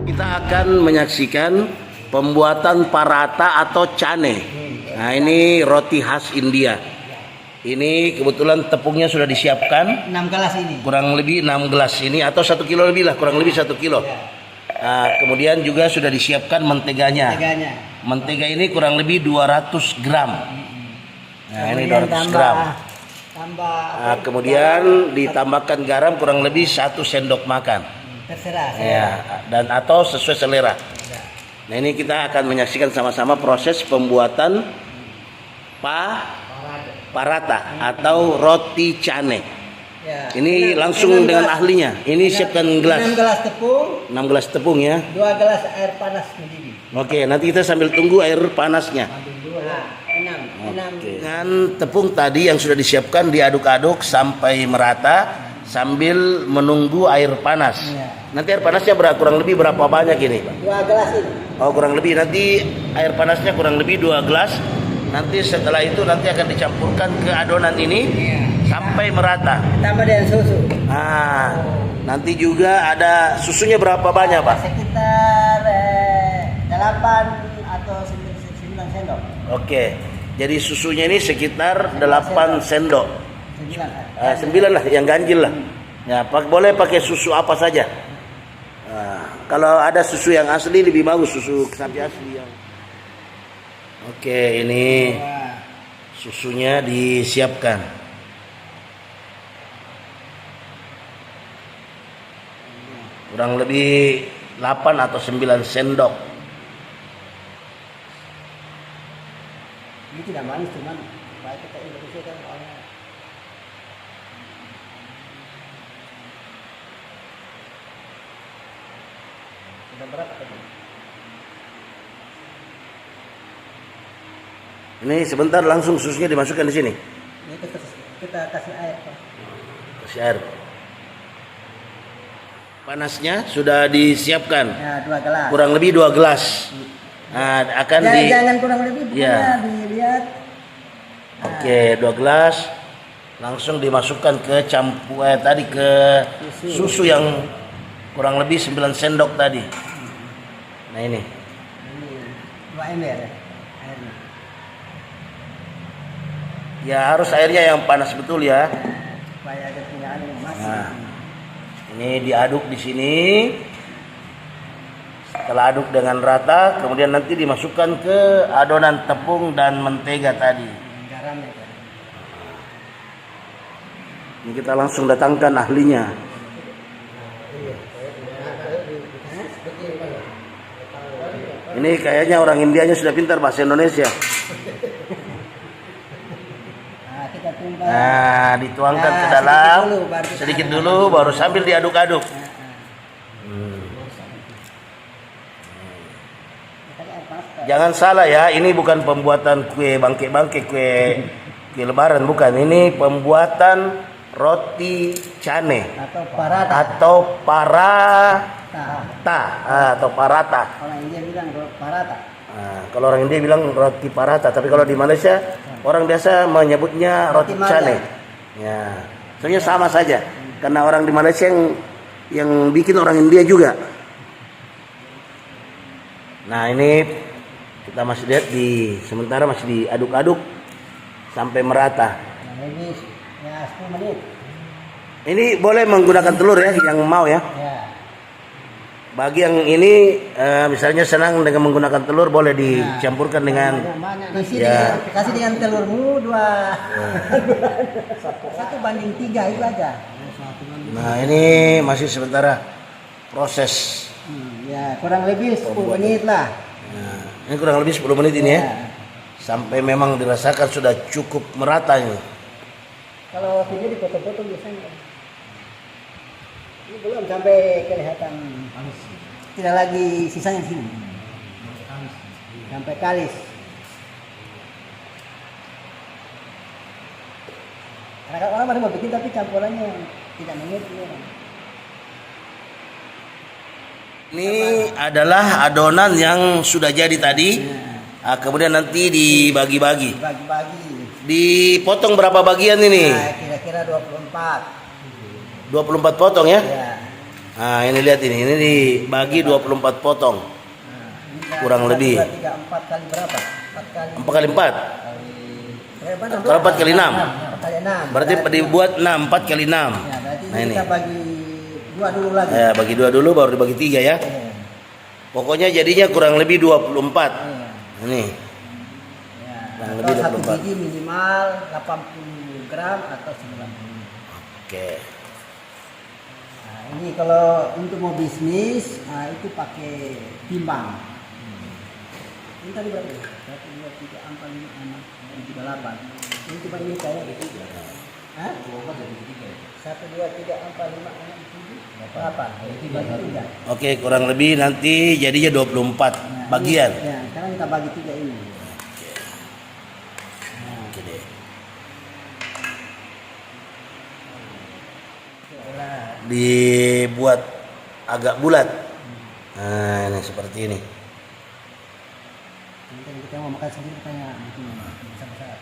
Kita akan menyaksikan pembuatan paratha atau cane. Nah, ini roti khas India. Ini kebetulan tepungnya sudah disiapkan. 6 gelas ini. Kurang lebih 6 gelas ini atau 1 kilo lebih lah, kurang lebih 1 kilo. Nah, kemudian juga sudah disiapkan menteganya. Mentega ini kurang lebih 200 gram. Nah, ini 200 gram. Nah, kemudian ditambahkan garam kurang lebih 1 sendok makan. Terserah. Ya, dan atau sesuai selera. Nah, ini kita akan menyaksikan sama-sama proses pembuatan paratha atau roti cane. Ya. Ini langsung dengan ahlinya. Ini siapkan gelas. 6 gelas tepung. 6 gelas tepung ya. 2 gelas air panas mendidih. Oke, nanti kita sambil tunggu air panasnya. Dengan tepung tadi yang sudah disiapkan diaduk-aduk sampai merata sambil menunggu air panas. Nanti air panasnya kurang lebih berapa banyak ini? 2 gelas ini. Oh, kurang lebih nanti air panasnya kurang lebih 2 gelas. Nanti setelah itu nanti akan dicampurkan ke adonan ini sampai merata. Tambah dengan susu. Nah, nanti juga ada susunya berapa banyak, Pak? Sekitar 8 atau 9 sendok. Oke. Jadi susunya ini sekitar 8 sendok. 9 lah, yang ganjil lah. Ya, boleh pakai susu apa saja. Nah, kalau ada susu yang asli lebih bagus, susu sapi asli yang. Oke, ini susunya disiapkan. Kurang lebih 8 atau 9 sendok. Ini tidak manis, cuman baik kita Indonesia kan soalnya. Sudah berapa tadi? Ini sebentar langsung susunya dimasukkan di sini. Ini kita kasih air, Pak. Kasih air. Panasnya sudah disiapkan. Ya, 2 gelas. Kurang lebih 2 gelas. Nah, akan jangan kurang lebih, ya. Dilihat. Oke, 2 gelas langsung dimasukkan ke tadi ke susu yang kurang lebih 9 sendok tadi. Nah, ini. Ini 2 ember ya. Airnya. Ya, harus airnya yang panas betul ya. Supaya ada penyaan yang masih. Nah, ini diaduk di sini. Setelah aduk dengan rata, kemudian nanti dimasukkan ke adonan tepung dan mentega tadi. Garamnya. Ini kita langsung datangkan ahlinya. Ini kayaknya orang Indianya sudah pintar bahasa Indonesia. Nah, dituangkan ke dalam sedikit dulu, baru sambil diaduk-aduk. Jangan salah ya, ini bukan pembuatan kue bangke-bangke, kue lebaran, bukan. Ini pembuatan roti cane atau paratha. Orang India bilang paratha. Nah, kalau orang India bilang roti paratha, tapi kalau di Malaysia orang biasa menyebutnya roti cane. Ya, sebenarnya sama saja, karena orang di Malaysia yang bikin orang India juga. Nah, ini kita masih lihat sementara masih diaduk-aduk sampai merata. Ini ya 10 menit. Ini boleh menggunakan telur ya, yang mau ya. Bagi yang ini misalnya senang dengan menggunakan telur, boleh dicampurkan dengan kasih dengan telurmu 2 1:3 itu aja. Nah, ini masih sementara proses. Ya, kurang lebih 10 menit lah. Nah, ini kurang lebih 10 menit ini ya. Sampai memang dirasakan sudah cukup merata ini. Kalau video dipotong-potong biasanya. Ini belum sampai kelihatan tidak lagi sisanya di sini. Sampai kalis. Karena orang masih mau bikin tapi campurannya tidak mengerti. Ini adalah adonan yang sudah jadi tadi. Nah, kemudian nanti dibagi-bagi. Dibagi-bagi. Dipotong berapa bagian ini? Nah, kira-kira 24. 24 potong ya. Ya. Nah, ini lihat ini dibagi 24 potong. Nah, ini Kurang lebih. 3, 4 kali berapa? 4 kali 4. Kalau 4 kali 6. 4 kali 6. Berarti dibuat 6, 4 kali 6. Ya, berarti Nah, ini. kita bagi 2 dulu lagi. Ya, bagi 2 dulu baru dibagi 3 ya. Iya. Pokoknya jadinya kurang lebih 24. Iya. Ini. Ya, Kurang atau lebih satu 24. biji minimal 80 gram atau 90. Oke. Nah, ini kalau untuk mau bisnis, nah itu pakai timbang. Ini tadi berapa? 1, 2, 3, 4, 5, 6, 7, 8. Ini cuma ini saya ketiga. Hah? 1, 2, 3, 4, 5, 6, 7, 8. Ini bagi 3. Oke, kurang lebih nanti jadinya 24 Nah, bagian. Ini, ya, sekarang kita bagi 3 ini. Nah, Oke deh. Dibuat agak bulat. Nah, ini seperti ini. nanti kita mau makan sendiri katanya bikin besar-besar.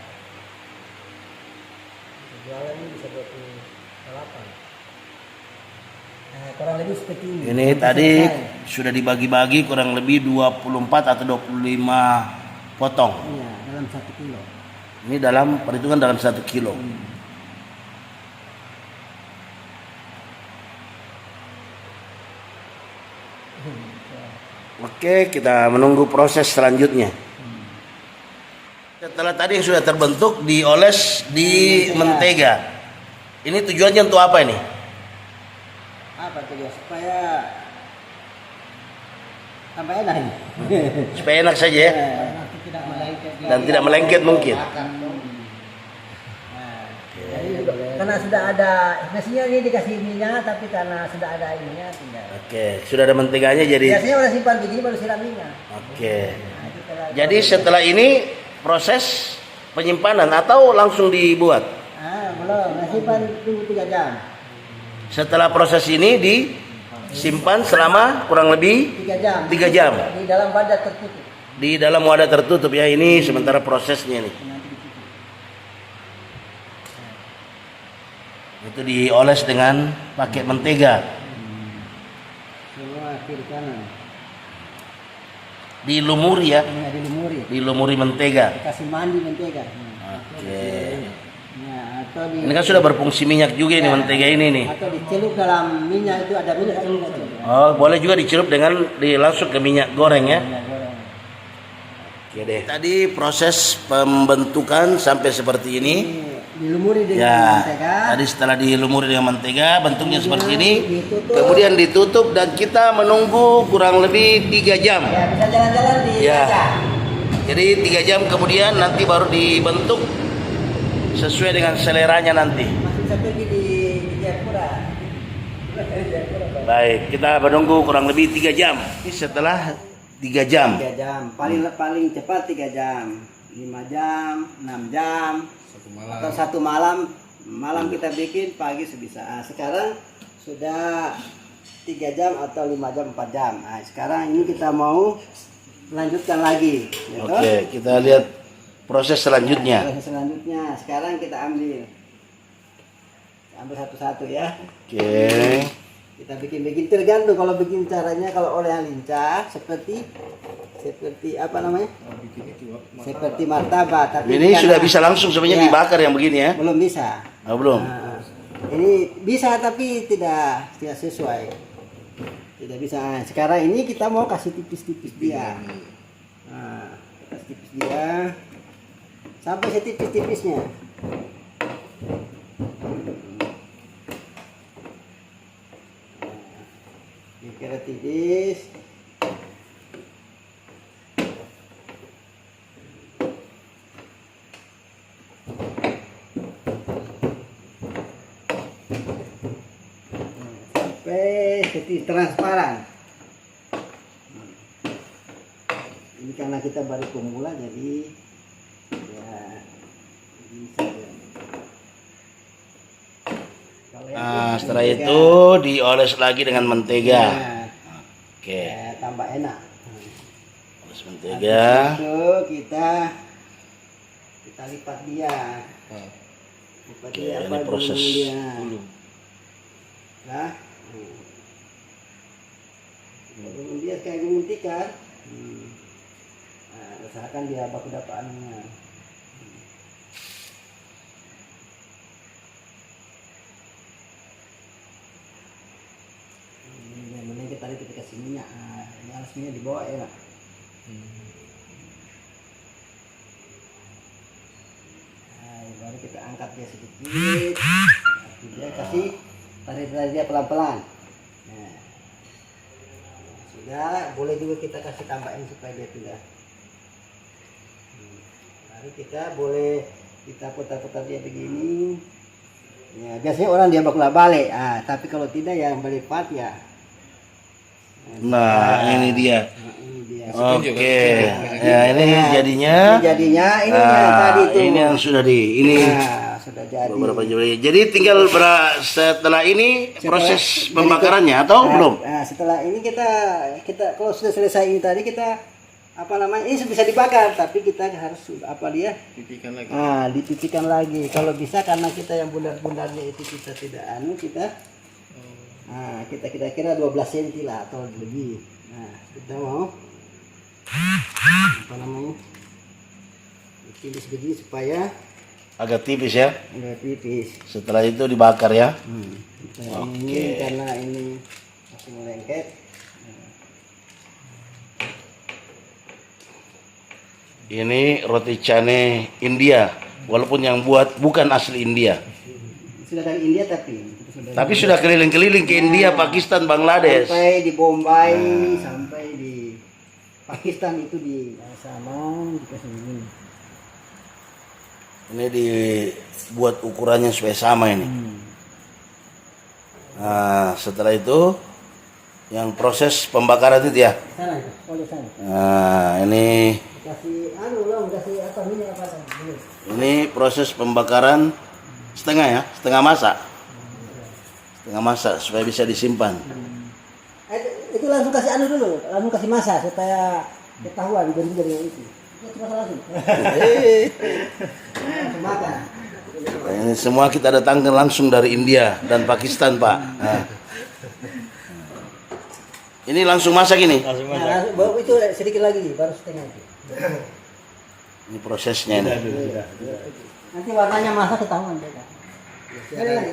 Jualan ini bisa 28. Nah, kurang lebih seperti ini. Ini tadi sudah dibagi-bagi kurang lebih 24 atau 25 potong. Iya, dalam 1 kilo. Ini dalam perhitungan dalam 1 kilo. Oke, kita menunggu proses selanjutnya. Setelah tadi yang sudah terbentuk dioles di mentega. Ini tujuannya untuk apa ini? Apa tuh ya? Supaya tambah enak ini. Supaya enak saja ya. Nanti tidak melengket. Dan tidak melengket mungkin. Jadi, karena sudah ada, biasanya ini dikasih minyak, tapi karena sudah ada ininya tinggal. Oke, sudah ada menteganya jadi. Biasanya udah simpan begini baru siram minyak. Oke. Nah, itu kalau- Jadi setelah ini proses penyimpanan atau langsung dibuat? belum, nah, simpan tunggu 3 jam. Setelah proses ini disimpan selama kurang lebih 3 jam. 3 jam. Di dalam wadah tertutup. Di dalam wadah tertutup ya. Ini sementara prosesnya nih. Nanti ditutup. Itu dioles dengan pakai mentega. Semua kiri kanan. Dilumuri ya. Ini dilumuri. Dilumuri mentega. Kasih mandi mentega. Oke. Ya, atau di Ini kan sudah berfungsi minyak juga ini mentega ini nih. atau dicelup dalam minyak itu ada minyak celup. Oh, boleh juga dicelup dengan langsung ke minyak goreng ya. Minyak goreng. Oke deh. Tadi proses pembentukan sampai seperti ini. Dilumuri dengan Ya, mentega. tadi setelah dilumuri dengan mentega, bentuknya seperti ini. Ditutup. Kemudian ditutup dan kita menunggu kurang lebih 3 jam. Ya, bisa jalan-jalan di Ya. kaca. Jadi 3 jam kemudian nanti baru dibentuk sesuai dengan seleranya nanti. Masih bisa pergi di Jayapura. Jayapura, Pak. Baik, kita menunggu kurang lebih 3 jam. Setelah 3 jam. 3 jam. Paling cepat 3 jam. 5 jam, 6 jam. Atau 1 malam. Malam kita bikin, pagi sebisa. Nah, sekarang sudah 3 jam atau 5 jam, 4 jam. Nah, sekarang ini kita mau lanjutkan lagi. Gitu. Oke, kita lihat proses selanjutnya. Proses selanjutnya, sekarang kita ambil satu-satu ya. Oke. Kita bikin tergantung kalau bikin caranya, kalau oleh yang lincah seperti apa namanya? Seperti martabak. Tapi Ini karena- sudah bisa langsung sebenarnya Ya, dibakar yang begini ya. belum bisa. Oh, belum. Nah, ini bisa tapi tidak sesuai. Tidak bisa. Nah, sekarang ini kita mau kasih tipis-tipis dia. Nah, kasih tipis dia sampai setipis-tipisnya. Dikira tipis. Sampai setipis transparan. Ini karena kita baru pemula jadi ya bisa ya. Kalau yang Nah, ini setelah mentega, itu dioles lagi dengan mentega. ya, Oke. ya, tambah enak. Oles Habis mentega. itu kita lipat dia. Lipat Oke, dia ini apa proses dulu dia. ikan. Nah, usahakan dia baku dapaannya. Ini kita tadi kita kasih minyak. Nah, ini harus minyak di bawah ya, Pak. Nah, baru kita angkat dia sedikit. Nah, dia kasih tarik dia pelan-pelan. Nah, sudah, boleh juga kita kasih tambahin supaya dia tidak. Lalu kita boleh kita putar-putar dia begini. Ya, biasanya orang dia bakal balik. Tapi kalau tidak ya berlipat ya. Nah, ini dia. Ini dia. Oke. Ya, ini jadinya. Ini jadinya ini yang tadi itu. Ini yang sudah ini. Nah, sudah jadi. Beberapa jam. Jadi tinggal setelah ini proses pembakarannya atau belum? Nah, setelah ini kita kalau sudah selesai ini tadi kita ini bisa dibakar, tapi kita harus Pipihkan lagi. Dipipihkan lagi. Kalau bisa karena kita yang bundar-bundarnya itu kita tidak kita kira-kira 12 cm lah atau lebih. Nah, kita mau tipis begini supaya Agak tipis ya. agak tipis. Setelah itu dibakar ya. Ini karena ini masih melengket. Ini roti cane India, walaupun yang buat bukan asli India. Sudah dari India Tapi sudah keliling-keliling ke India, Pakistan, Bangladesh. sampai di Bombay, sampai di Pakistan itu di sama dikasih begini. Ini dibuat ukurannya supaya sama ini. Nah, setelah itu yang proses pembakaran itu ya. Sana itu, oleh sana. Nah, ini Kasih kasih minyak apa tadi? ini proses pembakaran setengah ya, setengah masak. Setengah masak supaya bisa disimpan. Itu langsung kasih dulu, langsung kasih masa supaya ketahuan jadi itu. Itu langsung. Langsung makan. Nah, ini semua kita datangkan langsung dari India dan Pakistan, Pak. Nah. Ini langsung masak ini. Nah, baru itu sedikit lagi, baru setengah itu. Ini prosesnya ini. Nanti warnanya masak ketahuan beda. Nah,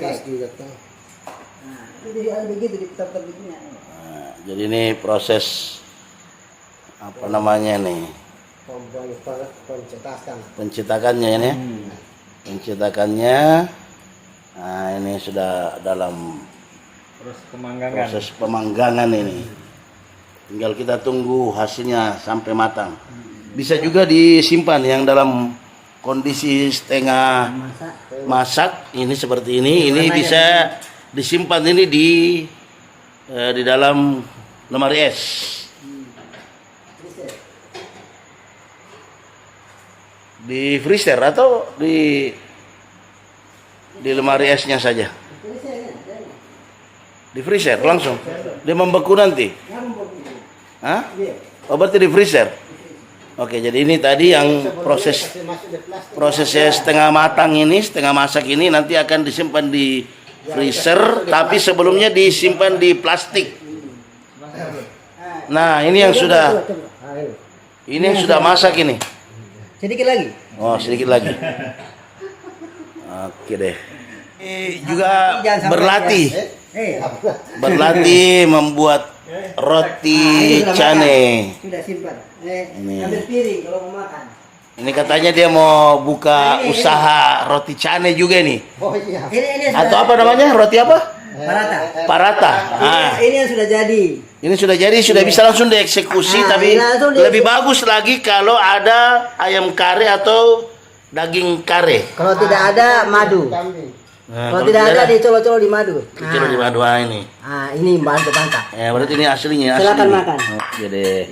itu jadi begitu diputar-putar begini. Nah, jadi ini proses apa namanya nih? Pencetakannya ini. Pencetakannya. Nah, ini sudah dalam proses pemanggangan ini. Tinggal kita tunggu hasilnya sampai matang. Bisa juga disimpan yang dalam kondisi setengah masak ini seperti ini. Ini bisa disimpan ini di dalam lemari es. Di freezer atau di lemari esnya saja. Di freezer langsung. Dia membeku nanti. Hah? Oh, berarti di freezer. Oke, jadi ini tadi yang prosesnya setengah matang ini, setengah masak ini nanti akan disimpan di freezer, tapi sebelumnya disimpan di plastik. Nah, ini yang sudah masak ini. Sedikit lagi. Oh, sedikit lagi. Oke deh. Juga berlatih membuat roti cane. Sudah simpan. Ambil piring kalau mau makan. Ini katanya dia mau buka usaha roti cane juga nih. Oh iya. Ini Atau apa namanya? Roti apa? Parata. Parata. Ini yang sudah jadi. Ini sudah jadi, sudah bisa langsung dieksekusi, tapi lebih bagus lagi kalau ada ayam kare atau daging kare. Kalau tidak ada madu. Nah, kalau tidak ada dicolok-colok di madu. Dicolok di madu ini. Ini mantap. Ya, berarti ini aslinya. Silakan makan. Oke deh.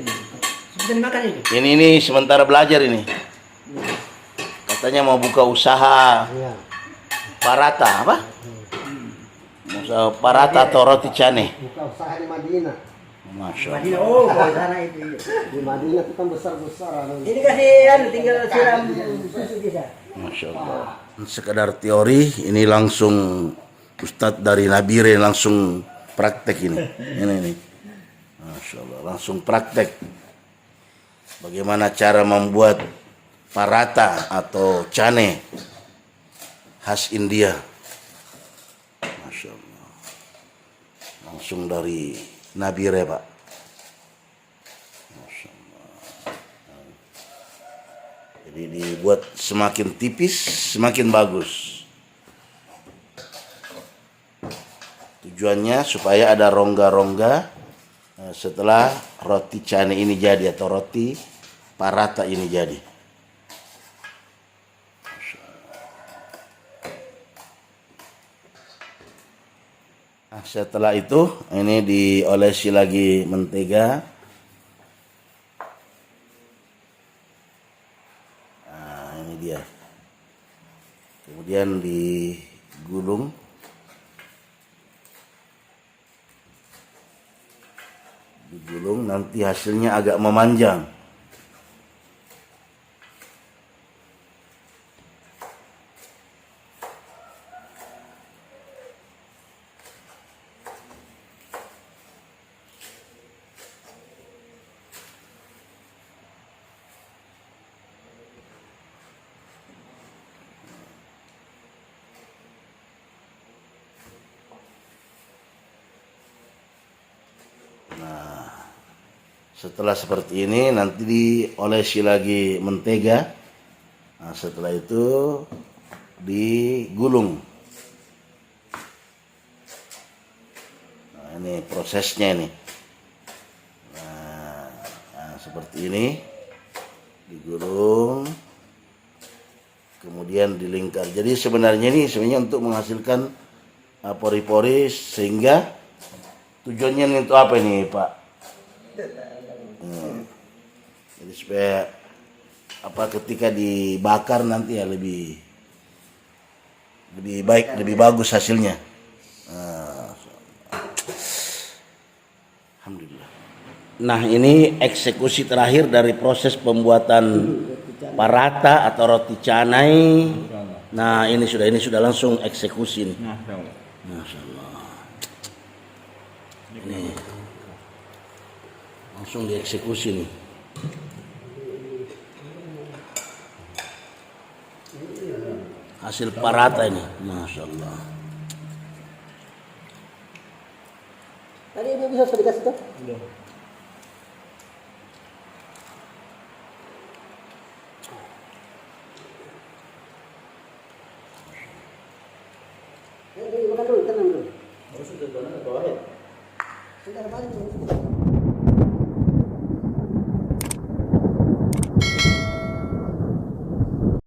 Bisa dimakan ini. Ini sementara belajar ini. Katanya mau buka usaha parata apa? Usaha parata atau roti cane. Buka usaha di Madinah. Masya Madinah. Allah. Oh, di sana itu. Di Madinah itu kan besar-besar. Ini kasih tinggal siram susu bisa. Masya Allah. Sekedar teori, ini langsung Ustadz dari Nabire langsung praktek ini. Ini. Masya Allah, langsung praktek. Bagaimana cara membuat paratha atau cane khas India. Masya Allah. Langsung dari Nabire, Pak. Masya Allah. Jadi dibuat semakin tipis, semakin bagus. Tujuannya supaya ada rongga-rongga setelah roti cane ini jadi atau roti paratha ini jadi. Nah, setelah itu ini diolesi lagi mentega. Nah, ini dia. Kemudian digulung. Digulung, nanti hasilnya agak memanjang. Setelah seperti ini nanti diolesi lagi mentega. Nah, setelah itu digulung. Nah, ini prosesnya ini. Nah, seperti ini digulung, kemudian dilingkar. Jadi sebenarnya untuk menghasilkan pori-pori, sehingga tujuannya untuk apa ini, Pak? Jadi supaya ketika dibakar nanti ya lebih baik, lebih bagus hasilnya. Alhamdulillah. Nah, ini eksekusi terakhir dari proses pembuatan paratha atau roti canai. Nah, ini sudah langsung eksekusi nih. Masya Allah. Ini langsung dieksekusi nih. Hasil paratha ini, Masya Allah. Tadi ini bisa dikasih tuh? Makan dulu, tenang dulu. Sudah balik.